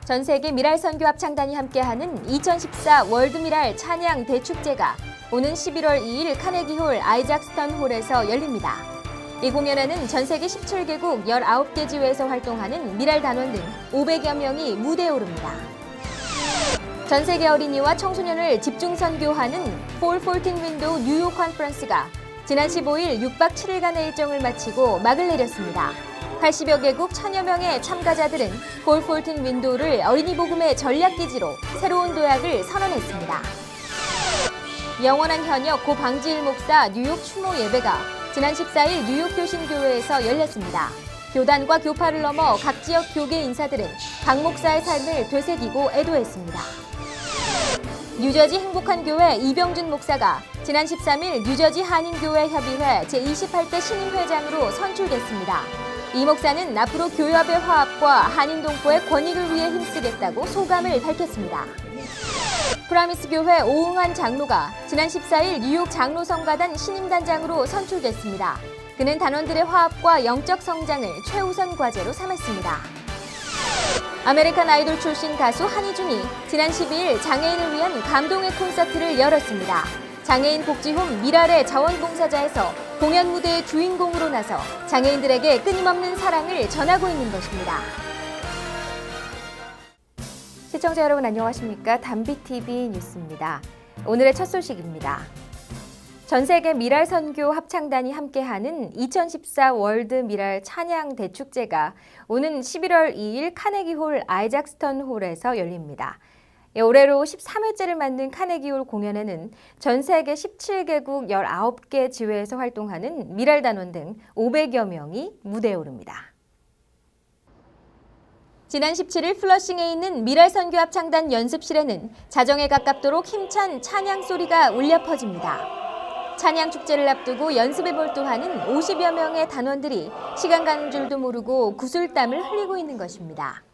전 세계 미랄 선교 합창단이 함께하는 2014 월드미랄 찬양 대축제가 오는 11월 2일 카네기홀 아이작스턴 홀에서 열립니다. 이 공연에는 전 세계 17개국 19개 지회에서 활동하는 미랄 단원 등 500여 명이 무대에 오릅니다. 전 세계 어린이와 청소년을 집중 선교하는 Fall 14 Window 뉴욕 컨퍼런스가 지난 15일 6박 7일간의 일정을 마치고 막을 내렸습니다. 80여 개국 1000여 명의 참가자들은 Fall 14 Window를 어린이 복음의 전략기지로 새로운 도약을 선언했습니다. 영원한 현역 고 방지일 목사 뉴욕 추모 예배가 지난 14일 뉴욕 교신교회에서 열렸습니다. 교단과 교파를 넘어 각 지역 교계 인사들은 강 목사의 삶을 되새기고 애도했습니다. 뉴저지 행복한 교회 이병준 목사가 지난 13일 뉴저지 한인교회 협의회 제28대 신임회장으로 선출됐습니다. 이 목사는 앞으로 교협의 화합과 한인 동포의 권익을 위해 힘쓰겠다고 소감을 밝혔습니다. 프라미스 교회 오응한 장로가 지난 14일 뉴욕 장로성가단 신임단장으로 선출됐습니다. 그는 단원들의 화합과 영적 성장을 최우선 과제로 삼았습니다. 아메리칸 아이돌 출신 가수 한희준이 지난 12일 장애인을 위한 감동의 콘서트를 열었습니다. 장애인 복지홈 미랄의 자원봉사자에서 공연 무대의 주인공으로 나서 장애인들에게 끊임없는 사랑을 전하고 있는 것입니다. 시청자 여러분 안녕하십니까? 담비TV 뉴스입니다. 오늘의 첫 소식입니다. 전 세계 미랄 선교 합창단이 함께하는 2014 월드 미랄 찬양 대축제가 오는 11월 2일 카네기홀 아이작스턴 홀에서 열립니다. 올해로 13회째를 맞는 카네기홀 공연에는 전 세계 17개국 19개 지회에서 활동하는 미랄 단원 등 500여 명이 무대에 오릅니다. 지난 17일 플러싱에 있는 미랄 선교 합창단 연습실에는 자정에 가깝도록 힘찬 찬양 소리가 울려 퍼집니다. 찬양 축제를 앞두고 연습에 몰두하는 50여 명의 단원들이 시간 가는 줄도 모르고 구슬땀을 흘리고 있는 것입니다.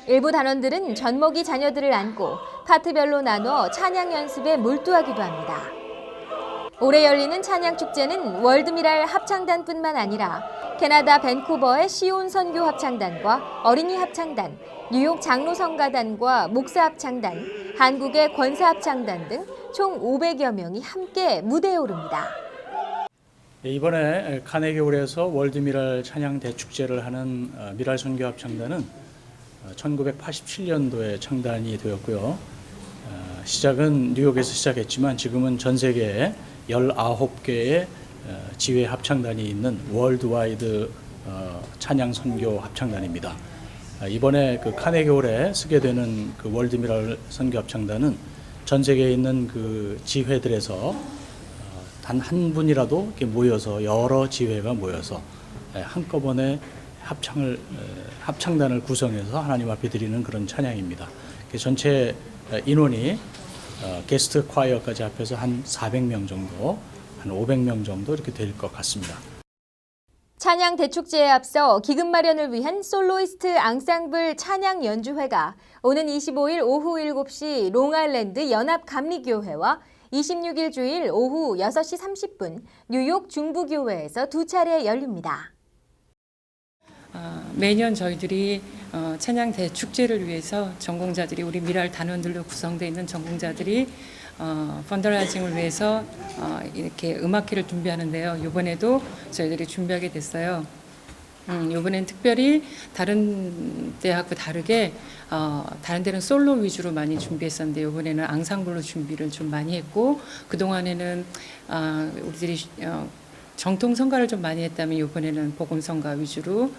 일부 단원들은 젖먹이 자녀들을 안고 파트별로 나눠 찬양 연습에 몰두하기도 합니다. 올해 열리는 찬양 축제는 월드미랄 합창단뿐만 아니라 캐나다 밴쿠버의 시온 선교 합창단과 어린이 합창단, 뉴욕 장로성가단과 목사 합창단, 한국의 권사 합창단 등 총 500여 명이 함께 무대에 오릅니다. 이번에 카네기홀에서 월드미랄 찬양 대축제를 하는 미랄 선교 합창단은 1987년도에 창단이 되었고요. 시작은 뉴욕에서 시작했지만 지금은 전 세계에 19개의 지회 합창단이 있는 월드와이드 찬양 선교 합창단입니다. 이번에 그 카네기홀에 쓰게 되는 그 월드미랄 선교 합창단은 전 세계에 있는 그 지회들에서 단 한 분이라도 이렇게 모여서 여러 지회가 모여서 한꺼번에 합창단을 구성해서 하나님 앞에 드리는 그런 찬양입니다. 전체 인원이 게스트 콰이어까지 합해서 한 400명 정도, 한 500명 정도 이렇게 될 것 같습니다. 찬양 대축제에 앞서 기금 마련을 위한 솔로이스트 앙상블 찬양 연주회가 오는 25일 오후 7시 롱아일랜드 연합감리교회와 26일 주일 오후 6시 30분 뉴욕 중부교회에서 두 차례 열립니다. 매년 저희들이 찬양 대축제를 위해서 전공자들이 우리 미랄 단원들로 구성되어 있는 전공자들이 펀더라이징을 위해서 이렇게 음악회를 준비하는데요. 이번에도 저희들이 준비하게 됐어요. 이번엔 특별히 다른 때하고 다르게 다른 데는 솔로 위주로 많이 준비했었는데 이번에는 앙상블로 준비를 좀 많이 했고 그동안에는 우리들이 정통 성가를 좀 많이 했다면 이번에는 복음 성가 위주로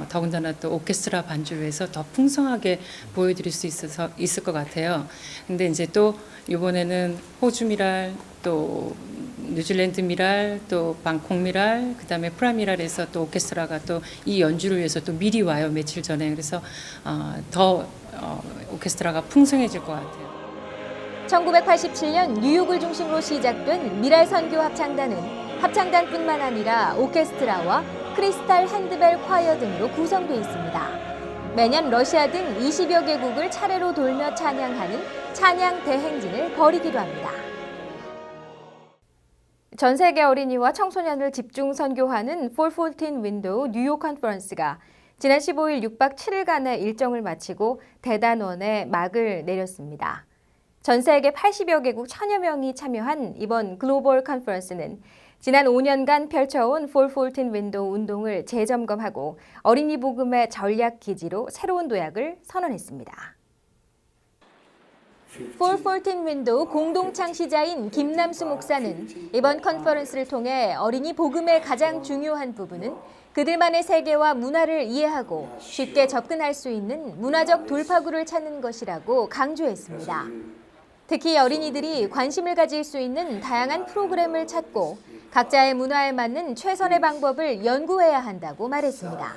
더군다나 또 오케스트라 반주를 해서 더 풍성하게 보여드릴 수 있을 것 같아요. 근데 이제 또 이번에는 호주 미랄, 또 뉴질랜드 미랄, 또 방콕 미랄, 그다음에 프라미랄에서 또 오케스트라가 또 이 연주를 위해서 또 미리 와요, 며칠 전에. 그래서 더 오케스트라가 풍성해질 것 같아요. 1987년 뉴욕을 중심으로 시작된 미랄 선교 합창단은 합창단뿐만 아니라 오케스트라와 크리스탈 핸드벨 콰이어 등으로 구성되어 있습니다. 매년 러시아 등 20여 개국을 차례로 돌며 찬양하는 찬양 대행진을 벌이기도 합니다. 전 세계 어린이와 청소년을 집중 선교하는 Fall 14 Window 뉴욕 컨퍼런스가 지난 15일 6박 7일간의 일정을 마치고 대단원에 막을 내렸습니다. 전 세계 80여 개국 1000여 명이 참여한 이번 글로벌 컨퍼런스는 지난 5년간 펼쳐온 414 윈도우 운동을 재점검하고 어린이 복음의 전략 기지로 새로운 도약을 선언했습니다. 414 윈도우 공동 창시자인 김남수 목사는 이번 컨퍼런스를 통해 어린이 복음의 가장 중요한 부분은 그들만의 세계와 문화를 이해하고 쉽게 접근할 수 있는 문화적 돌파구를 찾는 것이라고 강조했습니다. 특히 어린이들이 관심을 가질 수 있는 다양한 프로그램을 찾고 각자의 문화에 맞는 최선의 방법을 연구해야 한다고 말했습니다.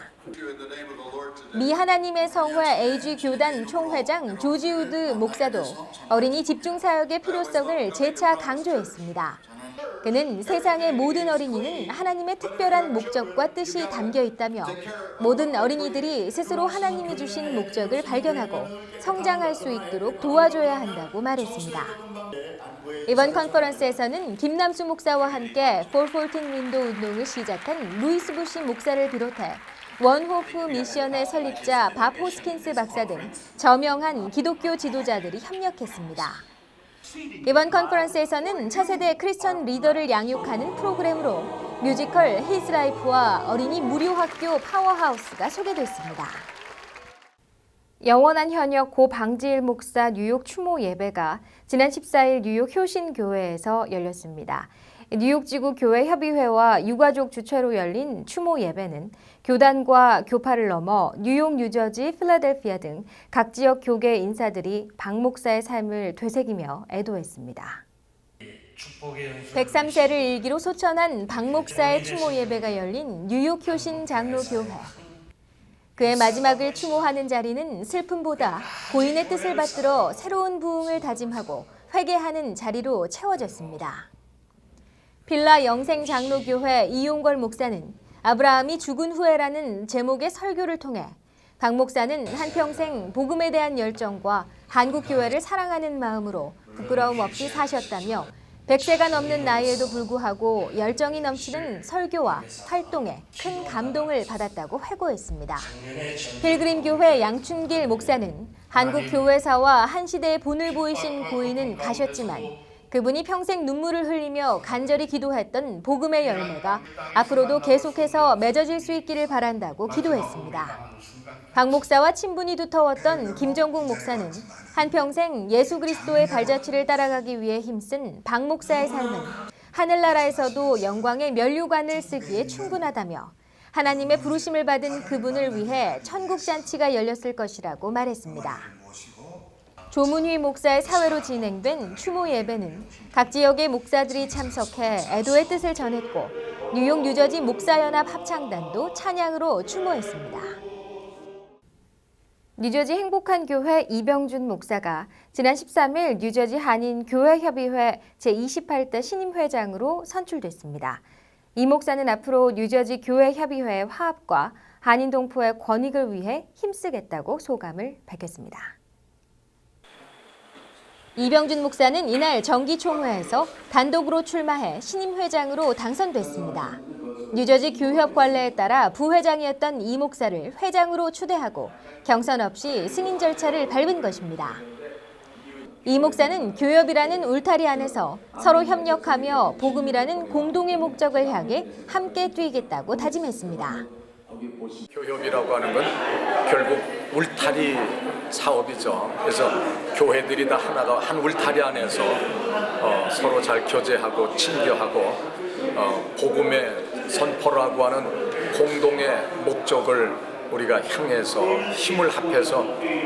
미 하나님의 성회 AG 교단 총회장 조지 우드 목사도 어린이 집중 사역의 필요성을 재차 강조했습니다. 그는 세상의 모든 어린이는 하나님의 특별한 목적과 뜻이 담겨 있다며 모든 어린이들이 스스로 하나님이 주신 목적을 발견하고 성장할 수 있도록 도와줘야 한다고 말했습니다. 이번 컨퍼런스에서는 김남수 목사와 함께 414 윈도우 운동을 시작한 루이스 부시 목사를 비롯해 원호프 미션의 설립자 밥 호스킨스 박사 등 저명한 기독교 지도자들이 협력했습니다. 이번 컨퍼런스에서는 차세대 크리스천 리더를 양육하는 프로그램으로 뮤지컬 히즈 라이프와 어린이 무료 학교 파워하우스가 소개됐습니다. 영원한 현역 고 방지일 목사 뉴욕 추모 예배가 지난 14일 뉴욕 효신교회에서 열렸습니다. 뉴욕 지구 교회 협의회와 유가족 주최로 열린 추모 예배는 교단과 교파를 넘어 뉴욕, 뉴저지, 필라델피아 등 각 지역 교계 인사들이 박 목사의 삶을 되새기며 애도했습니다. 103세를 일기로 소천한 박 목사의 추모 예배가 열린 뉴욕 효신 장로교회. 그의 마지막을 추모하는 자리는 슬픔보다 고인의 뜻을 받들어 새로운 부흥을 다짐하고 회개하는 자리로 채워졌습니다. 필라 영생장로교회 이용걸 목사는 아브라함이 죽은 후에라는 제목의 설교를 통해 박 목사는 한평생 복음에 대한 열정과 한국교회를 사랑하는 마음으로 부끄러움 없이 사셨다며 100세가 넘는 나이에도 불구하고 열정이 넘치는 설교와 활동에 큰 감동을 받았다고 회고했습니다. 필그림교회 양춘길 목사는 한국 교회사와 한 시대의 본을 보이신 고인은 가셨지만 그분이 평생 눈물을 흘리며 간절히 기도했던 복음의 열매가 앞으로도 계속해서 맺어질 수 있기를 바란다고 기도했습니다. 박 목사와 친분이 두터웠던 김정국 목사는 한평생 예수 그리스도의 발자취를 따라가기 위해 힘쓴 박 목사의 삶은 하늘나라에서도 영광의 면류관을 쓰기에 충분하다며 하나님의 부르심을 받은 그분을 위해 천국잔치가 열렸을 것이라고 말했습니다. 조문휘 목사의 사회로 진행된 추모 예배는 각 지역의 목사들이 참석해 애도의 뜻을 전했고 뉴욕 뉴저지 목사연합 합창단도 찬양으로 추모했습니다. 뉴저지 행복한 교회 이병준 목사가 지난 13일 뉴저지 한인교회협의회 제28대 신임회장으로 선출됐습니다. 이 목사는 앞으로 뉴저지 교회협의회의 화합과 한인 동포의 권익을 위해 힘쓰겠다고 소감을 밝혔습니다. 이병준 목사는 이날 정기총회에서 단독으로 출마해 신임회장으로 당선됐습니다. 뉴저지 교협 관례에 따라 부회장이었던 이 목사를 회장으로 추대하고 경선 없이 승인 절차를 밟은 것입니다. 이 목사는 교협이라는 울타리 안에서 서로 협력하며 복음이라는 공동의 목적을 향해 함께 뛰겠다고 다짐했습니다. 교협이라고 하는 건 결국 울타리 사업이죠. 그래서 교회들이 다 하나가 한 울타리 안에서 서로 잘 교제하고 친교하고 복음의 선포라고 하는 공동의 목적을 우리가 향해서 힘을 합해서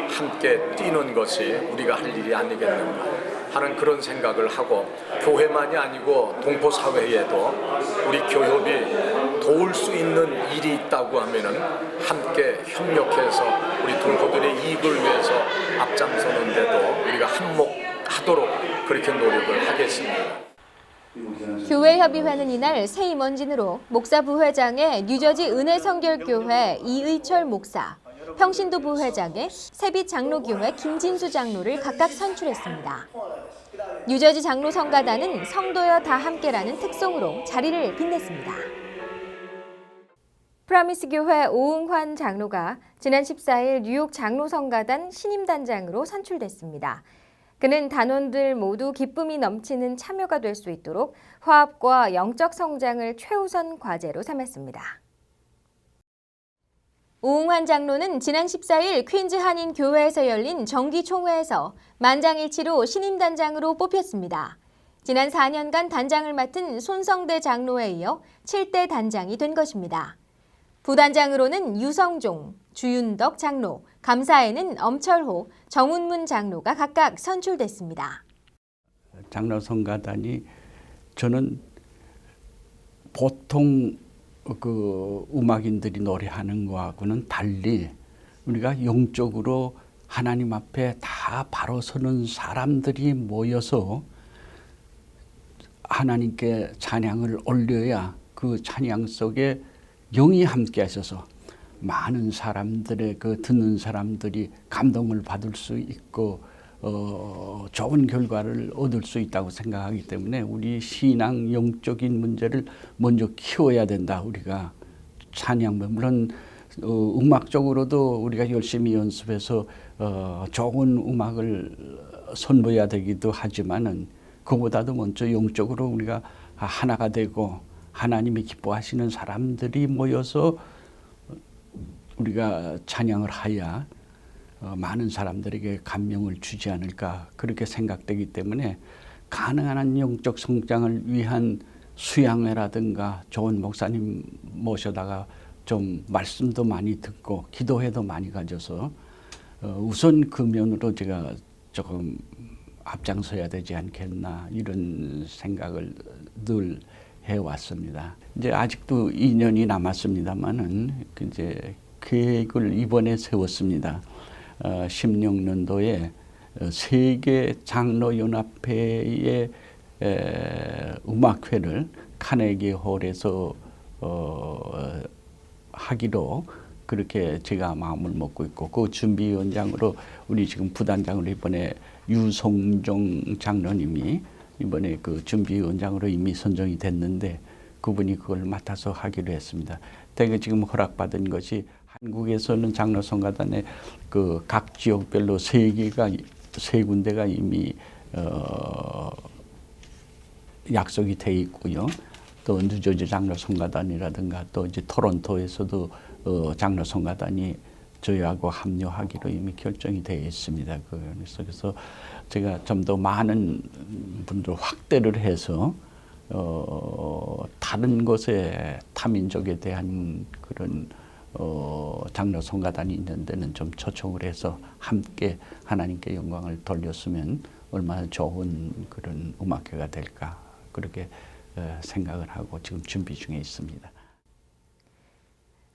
함께 뛰는 것이 우리가 할 일이 아니겠는가 하는 그런 생각을 하고 교회만이 아니고 동포사회에도 우리 교협이 도울 수 있는 일이 있다고 하면은 함께 협력해서 우리 동포들의 이익을 위해서 앞장서는데도 우리가 한몫하도록 그렇게 노력을 하겠습니다. 교회협의회는 이날 새 임원진으로 목사 부회장의 뉴저지 은혜성결교회 이의철 목사, 평신도 부회장의 세빛 장로교회 김진수 장로를 각각 선출했습니다. 뉴저지 장로 성가단은 성도여 다 함께라는 특송으로 자리를 빛냈습니다. 프라미스 교회 오응환 장로가 지난 14일 뉴욕 장로성가단 신임단장으로 선출됐습니다. 그는 단원들 모두 기쁨이 넘치는 참여가 될 수 있도록 화합과 영적 성장을 최우선 과제로 삼았습니다. 오응환 장로는 지난 14일 퀸즈 한인 교회에서 열린 정기 총회에서 만장일치로 신임단장으로 뽑혔습니다. 지난 4년간 단장을 맡은 손성대 장로에 이어 7대 단장이 된 것입니다. 부단장으로는 유성종, 주윤덕 장로, 감사에는 엄철호, 정운문 장로가 각각 선출됐습니다. 장로성가단이 저는 보통 그 음악인들이 노래하는 거하고는 달리 우리가 영적으로 하나님 앞에 다 바로 서는 사람들이 모여서 하나님께 찬양을 올려야 그 찬양 속에 영이 함께 하셔서 많은 사람들의 그 듣는 사람들이 감동을 받을 수 있고 좋은 결과를 얻을 수 있다고 생각하기 때문에 우리 신앙 영적인 문제를 먼저 키워야 된다. 우리가 찬양 물론 음악적으로도 우리가 열심히 연습해서 좋은 음악을 선보여야 되기도 하지만은 그보다도 먼저 영적으로 우리가 하나가 되고 하나님이 기뻐하시는 사람들이 모여서 우리가 찬양을 하야 많은 사람들에게 감명을 주지 않을까 그렇게 생각되기 때문에 가능한 한 영적 성장을 위한 수양회라든가 좋은 목사님 모셔다가 좀 말씀도 많이 듣고 기도회도 많이 가져서 우선 그 면으로 제가 조금 앞장서야 되지 않겠나 이런 생각을 늘 해왔습니다. 이제 아직도 2년이 남았습니다만은 이제 계획을 이번에 세웠습니다. 16년도에 세계 장로연합회의 음악회를 카네기 홀에서 하기로 그렇게 제가 마음을 먹고 있고 그 준비위원장으로 우리 지금 부단장으로 이번에 유성종 장로님이 이번에 그 준비위원장으로 이미 선정이 됐는데 그분이 그걸 맡아서 하기로 했습니다. 대개 지금 허락받은 것이 한국에서는 장로성가단의 그 각 지역별로 세 군데가 이미 약속이 돼 있고요. 또 뉴저지 장로성가단이라든가 또 이제 토론토에서도 장로성가단이 저희하고 합류하기로 이미 결정이 되어 있습니다. 그래서 제가 좀 더 많은 분들 확대를 해서 다른 곳에 타민족에 대한 그런 장로성가단이 있는 데는 좀 초청을 해서 함께 하나님께 영광을 돌렸으면 얼마나 좋은 그런 음악회가 될까 그렇게 생각을 하고 지금 준비 중에 있습니다.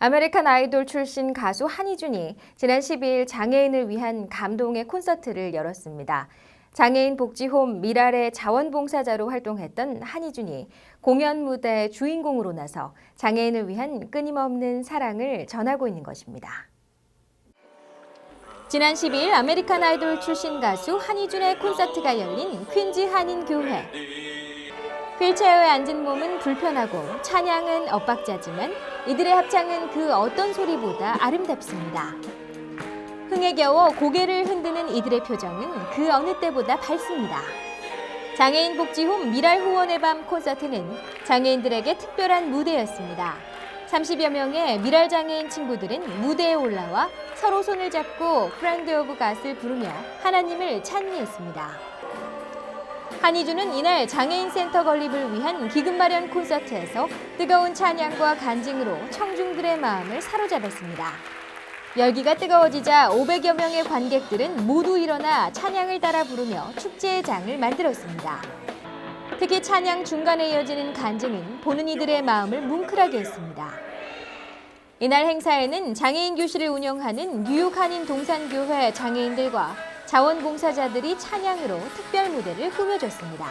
아메리칸 아이돌 출신 가수 한희준이 지난 12일 장애인을 위한 감동의 콘서트를 열었습니다. 장애인 복지홈 미랄의 자원봉사자로 활동했던 한희준이 공연 무대의 주인공으로 나서 장애인을 위한 끊임없는 사랑을 전하고 있는 것입니다. 지난 12일 아메리칸 아이돌 출신 가수 한희준의 콘서트가 열린 퀸즈 한인교회. 휠체어에 앉은 몸은 불편하고 찬양은 엇박자지만 이들의 합창은 그 어떤 소리보다 아름답습니다. 흥에 겨워 고개를 흔드는 이들의 표정은 그 어느 때보다 밝습니다. 장애인 복지홈 미랄 후원의 밤 콘서트는 장애인들에게 특별한 무대였습니다. 30여 명의 미랄 장애인 친구들은 무대에 올라와 서로 손을 잡고 프렌드 오브 갓을 부르며 하나님을 찬미했습니다. 한희준은 이날 장애인 센터 건립을 위한 기금 마련 콘서트에서 뜨거운 찬양과 간증으로 청중들의 마음을 사로잡았습니다. 열기가 뜨거워지자 500여 명의 관객들은 모두 일어나 찬양을 따라 부르며 축제의 장을 만들었습니다. 특히 찬양 중간에 이어지는 간증은 보는 이들의 마음을 뭉클하게 했습니다. 이날 행사에는 장애인 교실을 운영하는 뉴욕 한인 동산교회 장애인들과 자원봉사자들이 찬양으로 특별 무대를 꾸며줬습니다.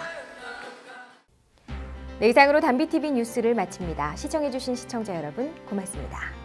네, 이상으로 단비TV 뉴스를 마칩니다. 시청해주신 시청자 여러분 고맙습니다.